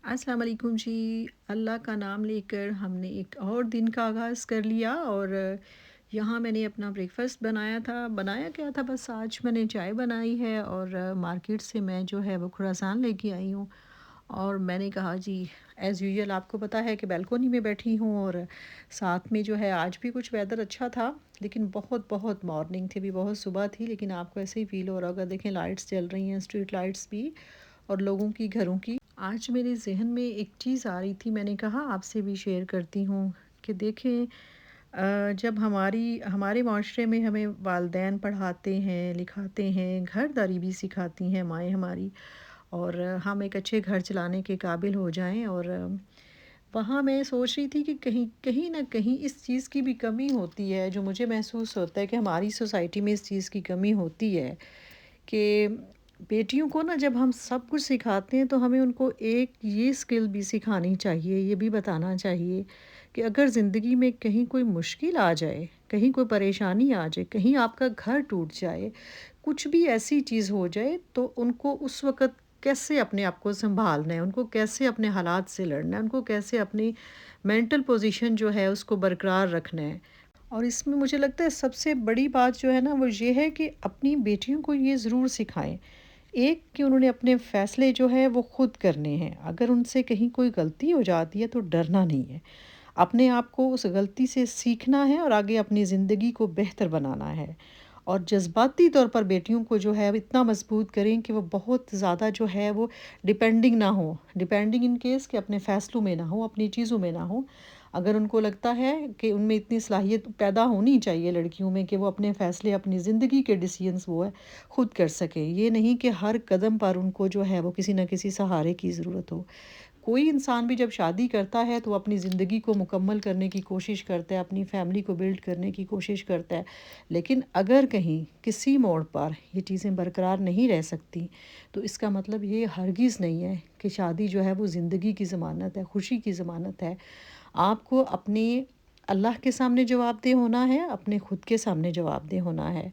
अस्सलाम वालेकुम जी। अल्लाह का नाम लेकर हमने एक और दिन का आगाज़ कर लिया और यहाँ मैंने अपना ब्रेकफ़ास्ट बनाया था। बनाया क्या था, बस आज मैंने चाय बनाई है और मार्केट से मैं जो है वो खुरासान लेके आई हूँ। और मैंने कहा जी, एज़ यूजुअल आपको पता है कि बालकनी में बैठी हूँ और साथ में जो है आज भी कुछ वेदर अच्छा था, लेकिन बहुत बहुत मॉर्निंग थी, भी बहुत सुबह थी, लेकिन आपको ऐसे ही फ़ील हो रहा होगा। देखें, लाइट्स जल रही हैं, स्ट्रीट लाइट्स भी, और लोगों की घरों की। आज मेरे ज़हन में एक चीज़ आ रही थी, मैंने कहा आपसे भी शेयर करती हूँ कि देखें, जब हमारे माशरे में हमें वालदैन पढ़ाते हैं, लिखाते हैं, घरदारी भी सिखाती हैं माएँ हमारी, और हम एक अच्छे घर चलाने के काबिल हो जाएं। और वहाँ मैं सोच रही थी कि कहीं कहीं ना कहीं इस चीज़ की भी कमी होती है, जो मुझे महसूस होता है कि हमारी सोसाइटी में इस चीज़ की कमी होती है कि बेटियों को ना जब हम सब कुछ सिखाते हैं तो हमें उनको एक ये स्किल भी सिखानी चाहिए, ये भी बताना चाहिए कि अगर ज़िंदगी में कहीं कोई मुश्किल आ जाए, कहीं कोई परेशानी आ जाए, कहीं आपका घर टूट जाए, कुछ भी ऐसी चीज़ हो जाए, तो उनको उस वक़्त कैसे अपने आप को सँभालना है, उनको कैसे अपने हालात से लड़ना है, उनको कैसे अपनी मेंटल पोज़ीशन जो है उसको बरकरार रखना है। और इसमें मुझे लगता है सबसे बड़ी बात जो है ना वो ये है कि अपनी बेटियों को ये ज़रूर सिखाएं, एक कि उन्होंने अपने फ़ैसले जो है वो खुद करने हैं। अगर उनसे कहीं कोई गलती हो जाती है तो डरना नहीं है, अपने आप को उस गलती से सीखना है और आगे अपनी ज़िंदगी को बेहतर बनाना है। और जज्बाती तौर पर बेटियों को जो है वो इतना मजबूत करें कि वो बहुत ज़्यादा जो है वो डिपेंडिंग ना हो, डिपेंडिंग इन केस कि अपने फ़ैसलों में ना हो, अपनी चीज़ों में ना हो। अगर उनको लगता है कि उनमें इतनी सलाहियत पैदा होनी चाहिए लड़कियों में कि वो अपने फ़ैसले, अपनी ज़िंदगी के डिसीजंस वो है खुद कर सकें, ये नहीं कि हर कदम पर उनको जो है वो किसी न किसी सहारे की ज़रूरत हो। कोई इंसान भी जब शादी करता है तो वो अपनी ज़िंदगी को मुकम्मल करने की कोशिश करता है, अपनी फैमिली को बिल्ड करने की कोशिश करता है। लेकिन अगर कहीं किसी मोड़ पर ये चीज़ें बरकरार नहीं रह सकती, तो इसका मतलब ये हरगिज़ नहीं है कि शादी जो है वो ज़िंदगी की ज़मानत है, खुशी की ज़मानत है। आपको अपने अल्लाह के सामने जवाबदेह होना है, अपने खुद के सामने जवाबदेह होना है।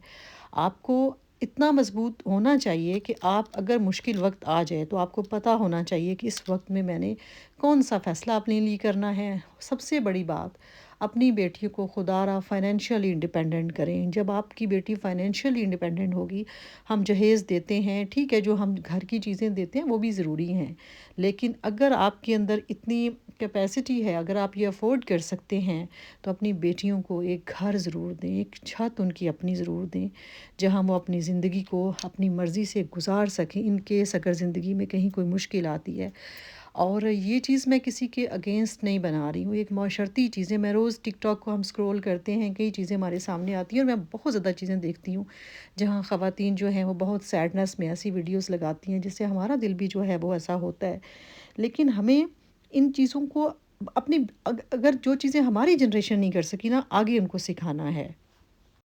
आपको इतना मज़बूत होना चाहिए कि आप अगर मुश्किल वक़्त आ जाए तो आपको पता होना चाहिए कि इस वक़्त में मैंने कौन-सा फ़ैसला अपने लिए करना है। सबसे बड़ी बात, अपनी बेटियों को खुदारा फ़ाइनेंशियली इंडिपेंडेंट करें। जब आपकी बेटी फ़ाइनेंशियली इंडिपेंडेंट होगी, हम जहेज़ देते हैं, ठीक है, जो हम घर की चीज़ें देते हैं वो भी ज़रूरी हैं। लेकिन अगर आपके अंदर इतनी कैपेसिटी है, अगर आप ये अफ़ोर्ड कर सकते हैं, तो अपनी बेटियों को एक घर ज़रूर दें, एक छत उनकी अपनी ज़रूर दें, जहाँ वो अपनी ज़िंदगी को अपनी मर्ज़ी से गुज़ार सकें, इन केस अगर ज़िंदगी में कहीं कोई मुश्किल आती है। और ये चीज़ मैं किसी के अगेंस्ट नहीं बना रही हूँ, एक माशरती चीज़ है। मैं रोज़ टिकटॉक को हम स्क्रॉल करते हैं, कई चीज़ें हमारे सामने आती हैं और मैं बहुत ज़्यादा चीज़ें देखती हूँ, जहाँ ख़वातीन जो हैं वो बहुत सैडनेस में ऐसी वीडियोज़ लगाती हैं जिससे हमारा दिल भी जो है वो ऐसा होता है। लेकिन हमें इन चीज़ों को अपनी अगर जो चीज़ें हमारी जनरेशन नहीं कर सकी ना, आगे उनको सिखाना है।